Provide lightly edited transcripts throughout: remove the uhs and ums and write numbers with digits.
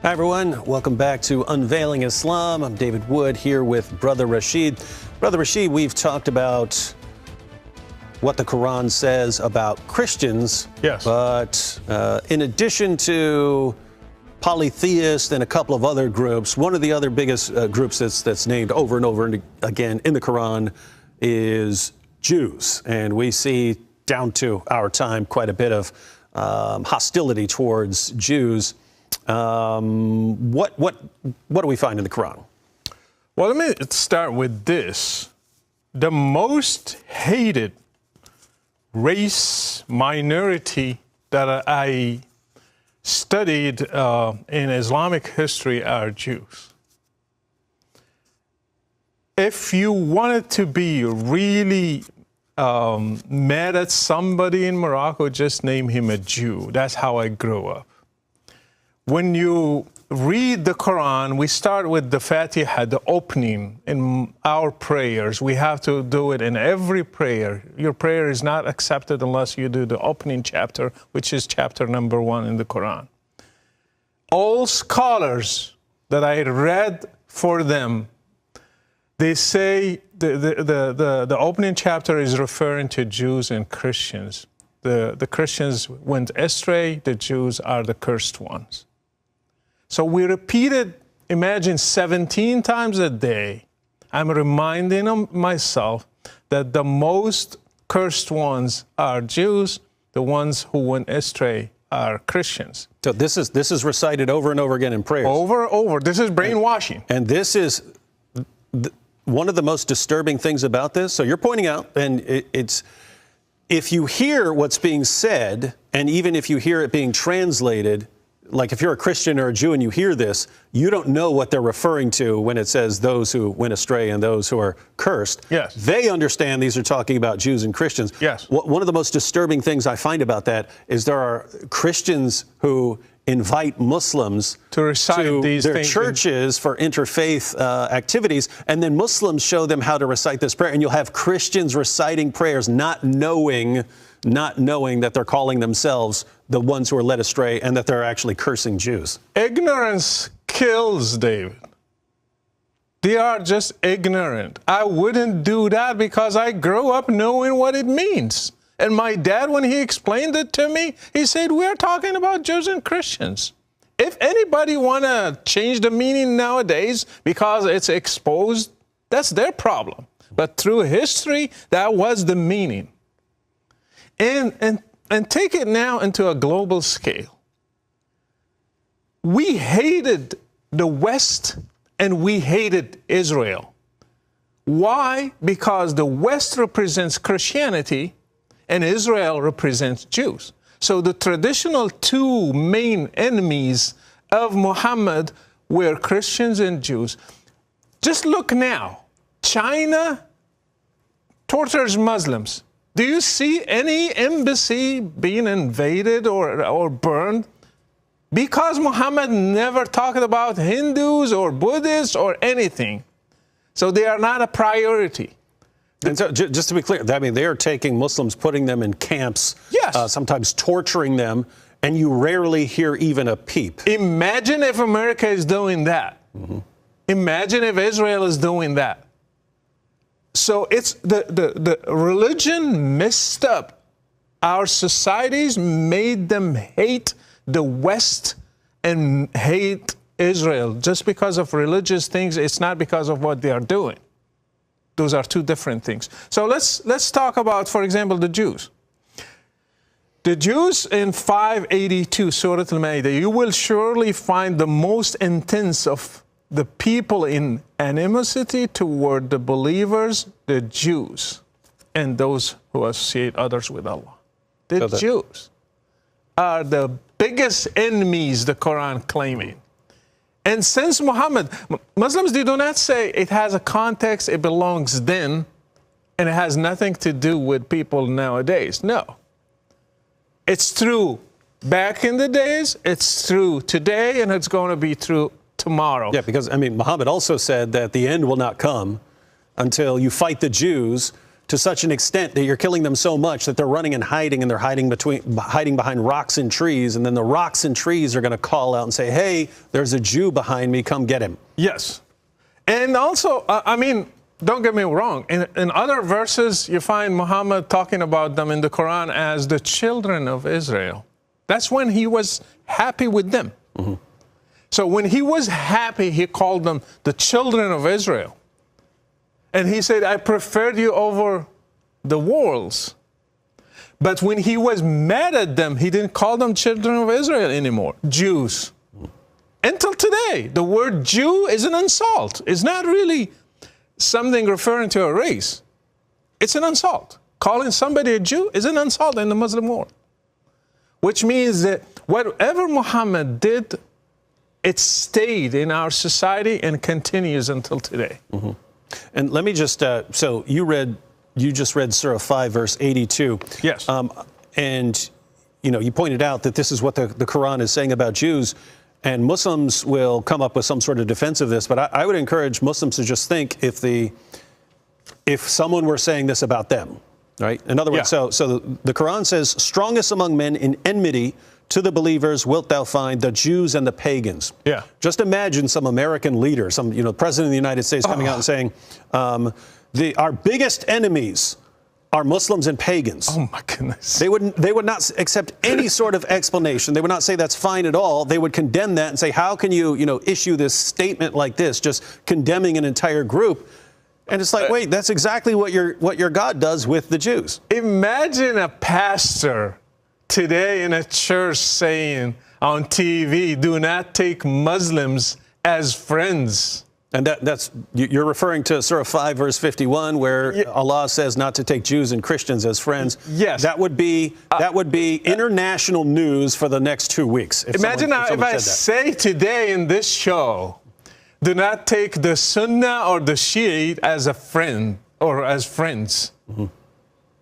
Hi, everyone. Welcome back to Unveiling Islam. I'm David Wood here with Brother Rachid. Brother Rachid, we've talked about what the Quran says about Christians. Yes. But in addition to polytheists and a couple of other groups, one of the other biggest groups that's named over and over again in the Quran is Jews. And we see down to our time quite a bit of hostility towards Jews. What do we find in the Quran? Well, let me start with this. The most hated race minority that I studied in Islamic history are Jews. If you wanted to be really mad at somebody in Morocco, just name him a Jew. That's how I grew up. When you read the Quran, we start with the Fatiha, the opening in our prayers. We have to do it in every prayer. Your prayer is not accepted unless you do the opening chapter, which is chapter number 1 in the Quran. All scholars that I read for them, they say the opening chapter is referring to Jews and Christians. The Christians went astray, the Jews are the cursed ones. So we repeat it, imagine 17 times a day. I'm reminding myself that the most cursed ones are Jews, the ones who went astray are Christians. So this is recited over and over again in prayers. Over and over. This is brainwashing. And this is one of the most disturbing things about this. So you're pointing out, and it's, if you hear what's being said, and even if you hear it being translated, like if you're a Christian or a Jew and you hear this, you don't know what they're referring to when it says those who went astray and those who are cursed. Yes. They understand these are talking about Jews and Christians. Yes. One of the most disturbing things I find about that is there are Christians who invite Muslims to recite these their things churches for interfaith activities, and then Muslims show them how to recite this prayer, and you'll have Christians reciting prayers not knowing that they're calling themselves the ones who are led astray and that they're actually cursing Jews. Ignorance kills, David. They are just ignorant. I wouldn't do that because I grew up knowing what it means. And my dad, when he explained it to me, he said, we're talking about Jews and Christians. If anybody want to change the meaning nowadays because it's exposed, that's their problem. But through history, that was the meaning. And take it now into a global scale. We hated the West and we hated Israel. Why? Because the West represents Christianity and Israel represents Jews. So the traditional two main enemies of Muhammad were Christians and Jews. Just look now. China tortures Muslims. Do you see any embassy being invaded or burned? Because Muhammad never talked about Hindus or Buddhists or anything. So they are not a priority. And so, just to be clear, I mean, they are taking Muslims, putting them in camps, yes, sometimes torturing them, and you rarely hear even a peep. Imagine if America is doing that. Mm-hmm. Imagine if Israel is doing that. So it's the religion messed up our societies, made them hate the West and hate Israel just because of religious things. It's not because of what they are doing. Those are two different things. So let's talk about, for example, the Jews. The Jews in 582, Surah Al-Ma'idah, you will surely find the most intense of the people in animosity toward the believers, the Jews, and those who associate others with Allah. The Jews are the biggest enemies, the Quran claiming. And since Muhammad, Muslims, they do not say it has a context, it belongs then, and it has nothing to do with people nowadays. No. It's true back in the days, it's true today, and it's going to be true tomorrow. Yeah, because, I mean, Muhammad also said that the end will not come until you fight the Jews to such an extent that you're killing them so much that they're running and they're hiding behind rocks and trees, and then the rocks and trees are going to call out and say, hey, there's a Jew behind me, come get him. Yes. And also, I mean, don't get me wrong, in other verses you find Muhammad talking about them in the Quran as the children of Israel. That's when he was happy with them. Mm-hmm. So when he was happy, he called them the children of Israel. And he said, I preferred you over the worlds. But when he was mad at them, he didn't call them children of Israel anymore, Jews. Until today, the word Jew is an insult. It's not really something referring to a race. It's an insult. Calling somebody a Jew is an insult in the Muslim world. Which means that whatever Muhammad did, it stayed in our society and continues until today. Mm-hmm. And let me just, so you just read Surah 5, verse 82. Yes. And, you pointed out that this is what the Quran is saying about Jews, and Muslims will come up with some sort of defense of this, but I would encourage Muslims to just think if someone were saying this about them, right? In other words, so the Quran says, strongest among men in enmity to the believers wilt thou find the Jews and the pagans. Yeah. Just imagine some American leader, some president of the United States coming out and saying, our biggest enemies are Muslims and pagans. Oh my goodness. They would not accept any sort of explanation. They would not say that's fine at all. They would condemn that and say, how can you issue this statement like this, just condemning an entire group? And it's like, wait, that's exactly what your God does with the Jews. Imagine a pastor today in a church saying on TV, do not take Muslims as friends. And you're referring to Surah 5, verse 51, where Allah says not to take Jews and Christians as friends. Yes. That would be international news for the next 2 weeks. Imagine if I say today in this show, do not take the Sunnah or the Shiite as a friend or as friends. Mm-hmm.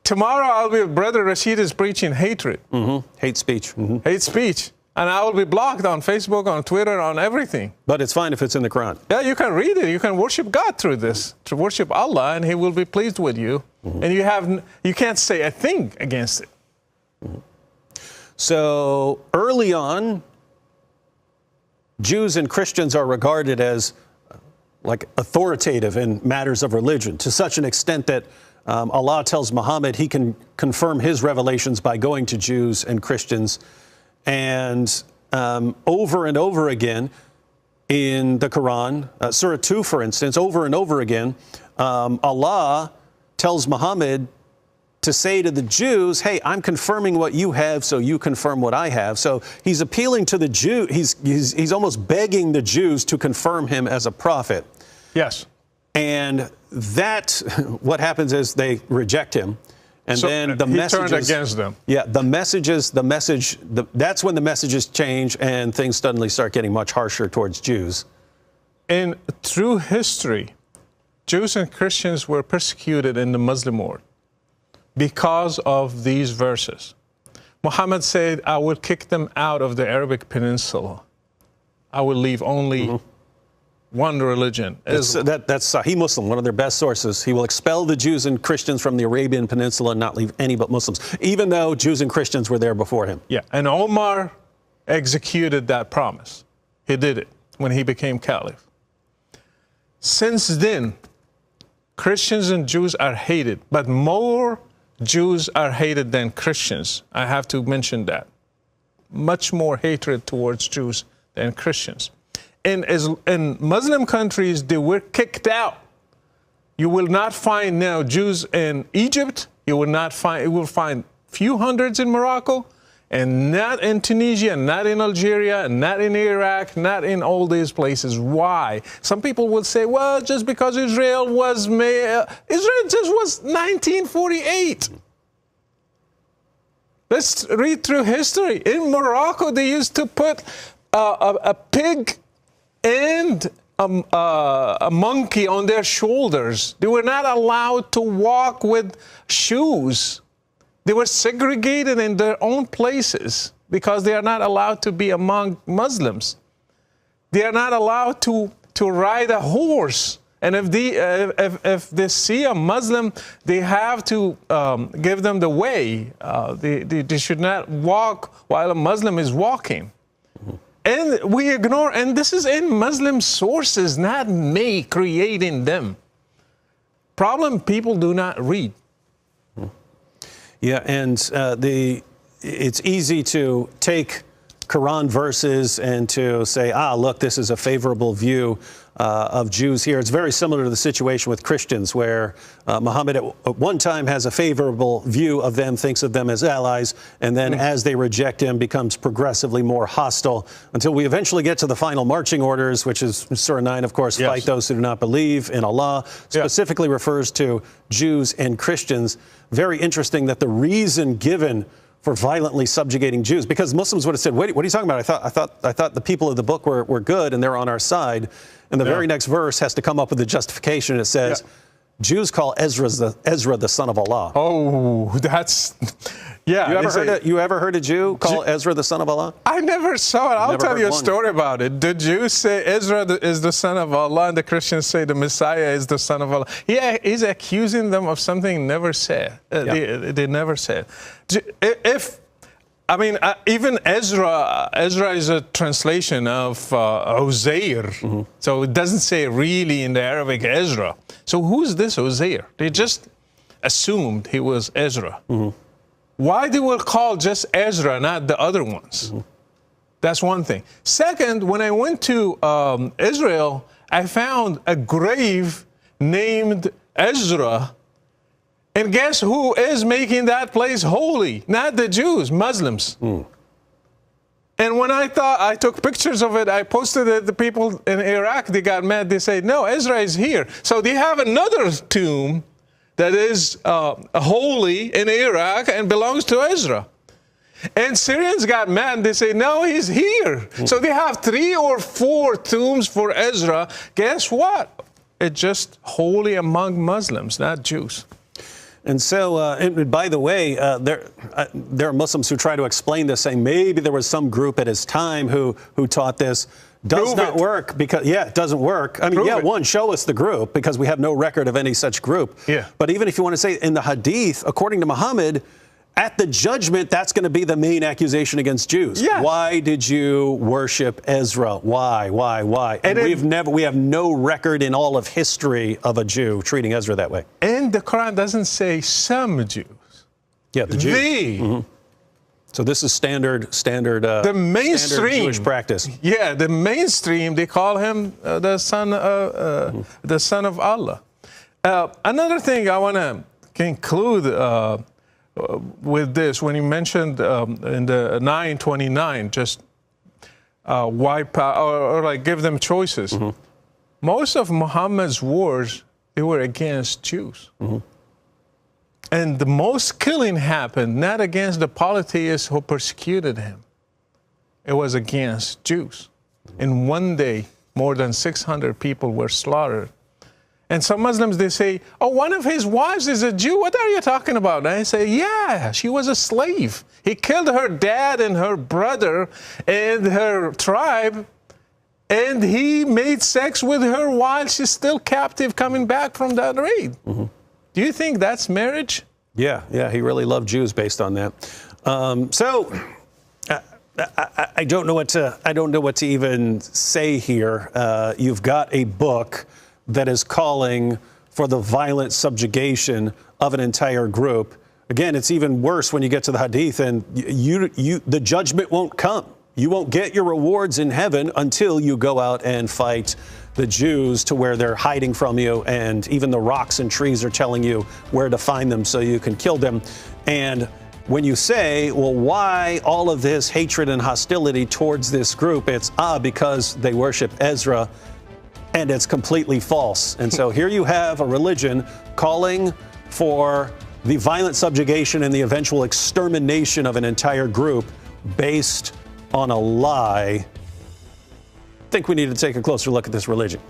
Tomorrow Brother Rachid is preaching hatred. Mm-hmm. Hate speech. Mm-hmm. Hate speech. And I will be blocked on Facebook, on Twitter, on everything. But it's fine if it's in the Quran. Yeah, you can read it. You can worship God through this, to worship Allah, and He will be pleased with you. Mm-hmm. And you can't say a thing against it. Mm-hmm. So early on, Jews and Christians are regarded as like authoritative in matters of religion, to such an extent that Allah tells Muhammad he can confirm his revelations by going to Jews and Christians. And over and over again in the Quran, Surah 2, for instance, over and over again, Allah tells Muhammad to say to the Jews, hey, I'm confirming what you have, so you confirm what I have. So he's appealing to the Jew. He's almost begging the Jews to confirm him as a prophet. Yes. And what happens is they reject him. And so then the messages turned against them. Yeah, that's when the messages change and things suddenly start getting much harsher towards Jews. In through history, Jews and Christians were persecuted in the Muslim world because of these verses. Muhammad said, I will kick them out of the Arabic Peninsula. I will leave only one religion. That's Sahih Muslim, one of their best sources. He will expel the Jews and Christians from the Arabian Peninsula and not leave any but Muslims, even though Jews and Christians were there before him. Yeah, and Omar executed that promise. He did it when he became caliph. Since then, Christians and Jews are hated, but more Jews are hated than Christians. I have to mention that. Much more hatred towards Jews than Christians. In Muslim countries, they were kicked out. You will not find now Jews in Egypt. You will find few hundreds in Morocco, and not in Tunisia, not in Algeria, not in Iraq, not in all these places. Why? Some people will say, well, just because Israel was made, Israel just was 1948. Let's read through history. In Morocco, they used to put a pig and a monkey on their shoulders. They were not allowed to walk with shoes. They were segregated in their own places because they are not allowed to be among Muslims. They are not allowed to ride a horse And if they see a Muslim, they have to give them the way. They should not walk while a Muslim is walking. And we ignore, and this is in Muslim sources, not me creating them. Problem, people do not read. Yeah, and it's easy to take Quran verses and to say, look, this is a favorable view of Jews here. It's very similar to the situation with Christians, where Muhammad at one time has a favorable view of them, thinks of them as allies, and then as they reject him, becomes progressively more hostile until we eventually get to the final marching orders, which is Surah 9, of course, fight those who do not believe in Allah, specifically refers to Jews and Christians. Very interesting that the reason given for violently subjugating Jews, because Muslims would have said, "Wait, what are you talking about? I thought the people of the book were good and they're on our side." And the very next verse has to come up with a justification. It says, Jews call Ezra the son of Allah. Oh, that's, You ever heard a Jew call Ezra the son of Allah? I never saw it. I'll tell you a story about it. The Jews say Ezra is the son of Allah, and the Christians say the Messiah is the son of Allah. Yeah, he's accusing them of something never said. They never said. Even Ezra is a translation of Uzair. So it doesn't say really in the Arabic Ezra. So who's this Uzair? They just assumed he was Ezra. Why they will call just Ezra, not the other ones? That's one thing. Second, when I went to Israel, I found a grave named Ezra. And guess who is making that place holy? Not the Jews, Muslims. And when I took pictures of it, I posted it, the people in Iraq, they got mad. They said, no, Ezra is here. So they have another tomb that is holy in Iraq and belongs to Ezra. And Syrians got mad. They say, no, he's here. So they have 3 or 4 tombs for Ezra. Guess what? It's just holy among Muslims, not Jews. And so, and by the way, there are Muslims who try to explain this, saying maybe there was some group at his time who taught this. Does not work because, it doesn't work. I mean, one, show us the group, because we have no record of any such group. But even if you want to say in the Hadith, according to Muhammad, at the judgment, that's going to be the main accusation against Jews. Why did you worship Ezra? Why? And we have no record in all of history of a Jew treating Ezra that way. And the Quran doesn't say some Jews. Yeah, the Jews. So this is standard the mainstream Jewish practice. Yeah, the mainstream, they call him the son of Allah. Another thing I want to conclude with this, when you mentioned in the 929, just wipe out or like give them choices. Most of Muhammad's wars, they were against Jews. And the most killing happened not against the polytheists who persecuted him. It was against Jews. In one day, more than 600 people were slaughtered. And some Muslims, they say, oh, one of his wives is a Jew. What are you talking about? And I say, yeah, she was a slave. He killed her dad and her brother and her tribe, and he made sex with her while she's still captive coming back from that raid. Do you think that's marriage? Yeah, he really loved Jews based on that. I don't know what to even say here. You've got a book that is calling for the violent subjugation of an entire group. Again, it's even worse when you get to the Hadith, and the judgment won't come. You won't get your rewards in heaven until you go out and fight the Jews to where they're hiding from you, and even the rocks and trees are telling you where to find them so you can kill them. And when you say, well, why all of this hatred and hostility towards this group? It's because they worship Ezra, and it's completely false. And so here you have a religion calling for the violent subjugation and the eventual extermination of an entire group based on a lie. I think we need to take a closer look at this religion.